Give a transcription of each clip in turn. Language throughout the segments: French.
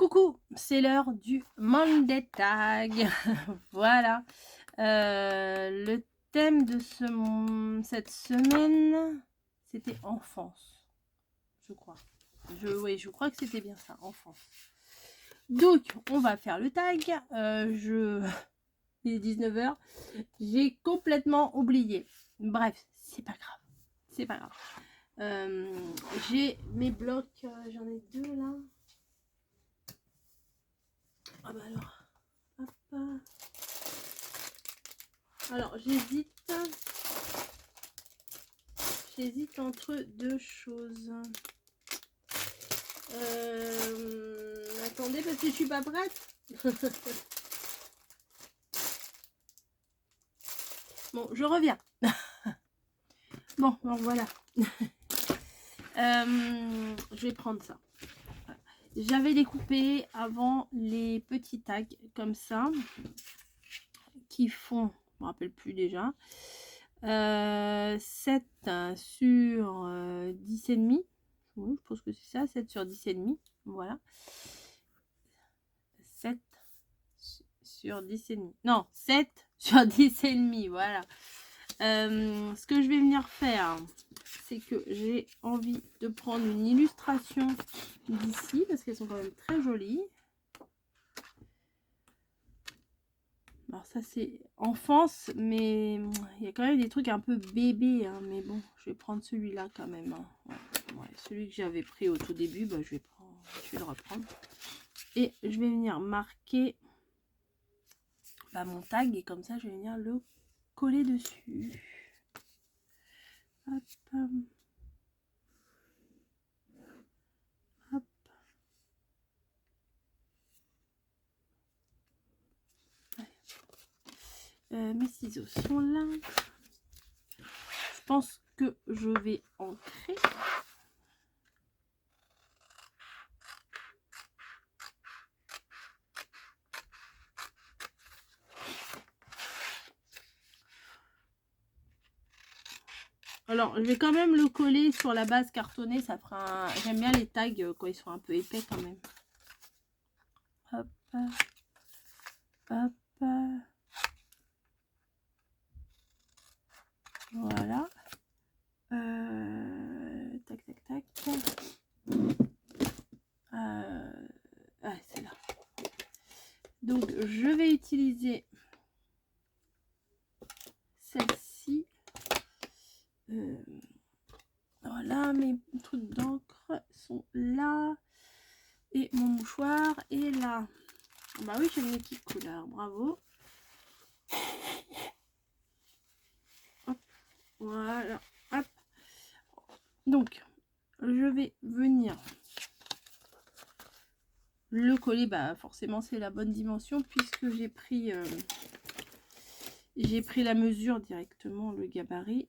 Coucou, c'est l'heure du Monday Tag. Voilà. Le thème de cette semaine, c'était enfance, je crois. Oui, je crois que c'était bien ça, enfance. Donc, on va faire le tag. Il est 19h. J'ai complètement oublié. Bref, c'est pas grave. C'est pas grave. J'ai mes blocs, j'en ai 2 là. Ah bah alors, hop. Alors j'hésite entre deux choses. Attendez parce que je suis pas prête. Bon, je reviens. Bon, voilà. Je vais prendre ça. J'avais découpé avant les petits tags comme ça qui font, je me rappelle plus déjà, 7 sur 10 et demi. Oui, je pense que c'est ça, 7 sur 10 et demi. Voilà. 7 sur 10 et demi. Non, 7 sur 10 et demi, voilà. Ce que je vais venir faire, c'est que j'ai envie de prendre une illustration d'ici, parce qu'elles sont quand même très jolies. Alors ça c'est enfance, mais il y a quand même des trucs un peu bébé, hein, mais bon, je vais prendre celui-là quand même. Hein. Ouais, celui que j'avais pris au tout début, bah, je vais le reprendre. Et je vais venir marquer mon tag, et comme ça je vais venir le coller dessus. Hop. Hop. Mes ciseaux sont là. Je pense que je vais ancrer. Alors, je vais quand même le coller sur la base cartonnée. Ça fera un... J'aime bien les tags quand ils sont un peu épais quand même. Hop. Hop. Voilà. Tac, tac, tac. C'est là. Donc, je vais utiliser celle-ci. Voilà, mes trucs d'encre sont là. Et mon mouchoir est là. Bah oui, j'ai une équipe couleur. Bravo. Hop. Voilà. Hop. Donc, je vais venir le coller. Bah forcément, c'est la bonne dimension puisque j'ai pris la mesure directement, le gabarit.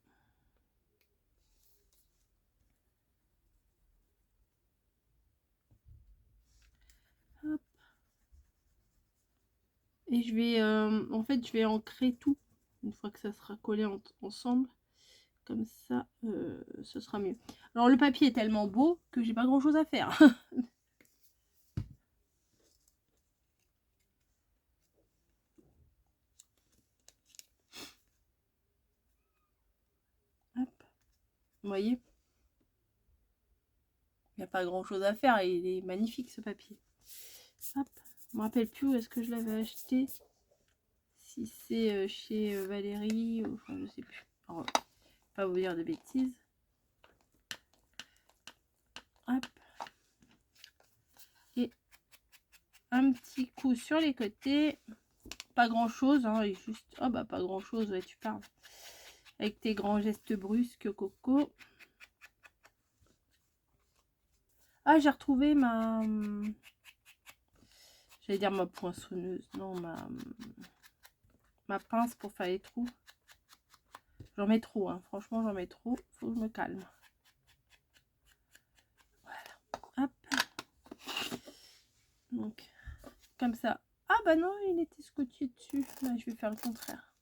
Hop. Et je vais, en fait, je vais ancrer tout une fois que ça sera collé ensemble. Comme ça, ce sera mieux. Alors, le papier est tellement beau que j'ai pas grand chose à faire. Hop. Vous voyez, il n'y a pas grand chose à faire. Il est magnifique ce papier. Hop. Je me rappelle plus où est-ce que je l'avais acheté. Si c'est chez Valérie, ou, enfin je sais plus. Alors, pas vous dire de bêtises. Hop. Et un petit coup sur les côtés. Pas grand chose, hein, et juste. Oh bah pas grand chose, ouais, tu parles. Avec tes grands gestes brusques, Coco. Ah, j'ai retrouvé ma... J'allais dire ma poinçonneuse. Non, ma pince pour faire les trous. J'en mets trop, hein. Franchement, j'en mets trop. Faut que je me calme. Voilà. Hop. Donc, comme ça. Ah bah non, il était scotché dessus. Là, je vais faire le contraire.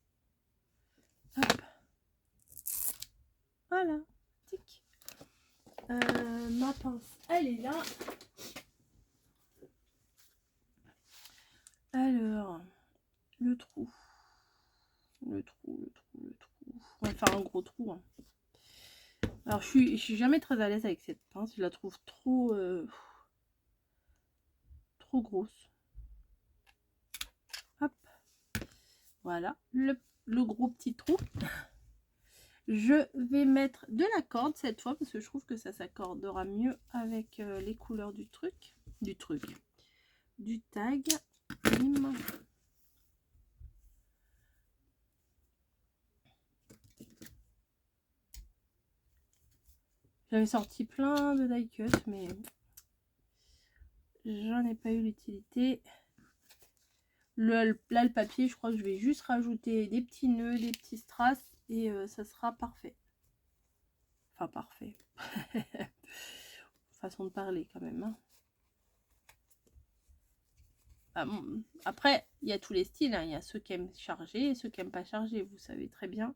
Hop. Voilà. Tic. Ma pince, elle est là. le trou. Le trou. On va faire un gros trou. Hein. Alors, je suis jamais très à l'aise avec cette pince. Je la trouve trop grosse. Hop. Voilà. Le gros petit trou. Je vais mettre de la corde cette fois parce que je trouve que ça s'accordera mieux avec les couleurs du tag. Bim. J'avais sorti plein de die cut mais j'en ai pas eu l'utilité. Là le papier, je crois que je vais juste rajouter des petits nœuds, des petits strass et ça sera parfait. Enfin parfait. Façon de parler quand même. Hein. Ah, bon. Après, il y a tous les styles. Hein. Il y a ceux qui aiment charger et ceux qui n'aiment pas charger. Vous savez très bien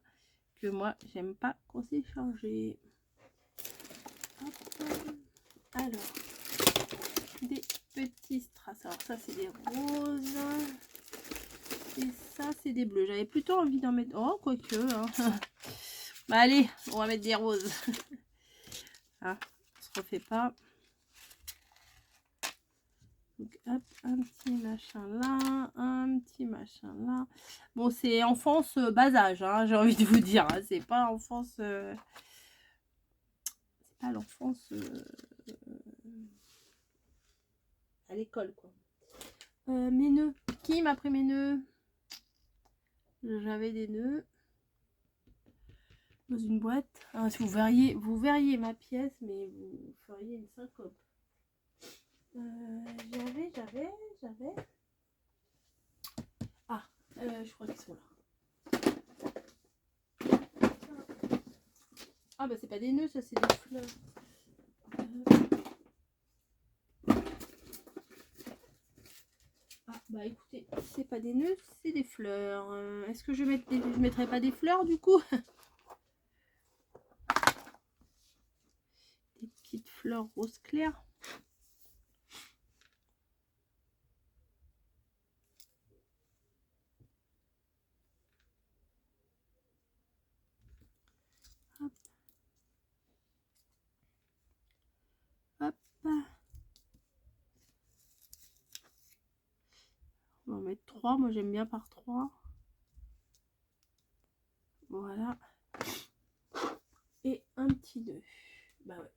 que moi, j'aime pas quand c'est chargé. Hop. Alors, des petits strass. Alors ça, c'est des roses. Et ça, c'est des bleus. J'avais plutôt envie d'en mettre... Oh, quoique. Hein. Bah, allez, on va mettre des roses. Ah, on se refait pas. Donc, hop, un petit machin là, un petit machin là. Bon, c'est enfance bas âge, hein, j'ai envie de vous dire. Hein. C'est pas enfance... c'est pas l'enfance à l'école, quoi. Mes nœuds. Qui m'a pris mes nœuds? J'avais des nœuds dans une boîte. Ah, si vous verriez ma pièce, mais vous feriez une syncope. J'avais. Ah, je crois qu'ils sont là. Ah bah c'est pas des nœuds, ça c'est des fleurs. Ah bah écoutez, c'est pas des nœuds, c'est des fleurs. Est-ce que je mettrais pas des fleurs du coup? Des petites fleurs rose clair. Hop. Hop. On va en mettre 3. Moi j'aime bien par 3. Voilà. Et un petit nœud. Bah ouais.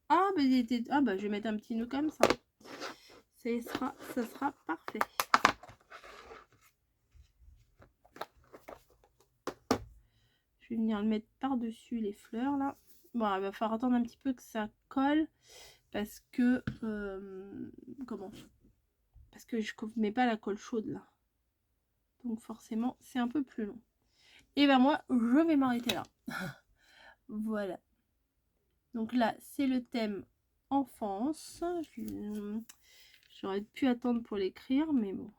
Ah bah, je vais mettre un petit nœud comme ça. Ça sera parfait. Je vais venir le mettre par-dessus les fleurs là. Bon, il va falloir attendre un petit peu que ça colle parce que parce que je ne mets pas la colle chaude là. Donc forcément, c'est un peu plus long. Et ben moi, je vais m'arrêter là. Voilà. Donc là, c'est le thème enfance. J'aurais pu attendre pour l'écrire, mais bon.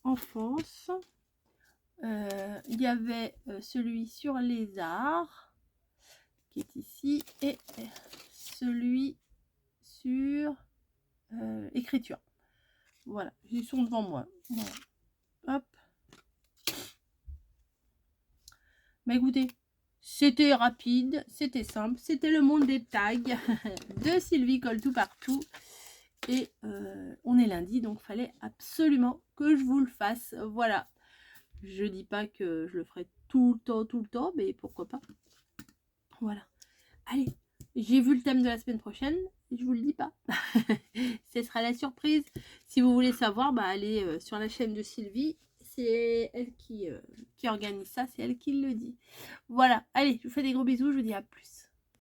Enfance. Il y avait celui sur les arts qui est ici et celui sur écriture. Voilà, ils sont devant moi. Voilà. Hop. Mais écoutez, c'était rapide, c'était simple, c'était le monde des tags de Sylvie Colle Tout Partout. Et on est lundi, donc fallait absolument que je vous le fasse. Voilà. Je dis pas que je le ferai tout le temps, mais pourquoi pas. Voilà. Allez, j'ai vu le thème de la semaine prochaine, je vous le dis pas. Ce sera la surprise. Si vous voulez savoir, bah allez sur la chaîne de Sylvie. C'est elle qui organise ça, c'est elle qui le dit. Voilà, allez, je vous fais des gros bisous, je vous dis à plus.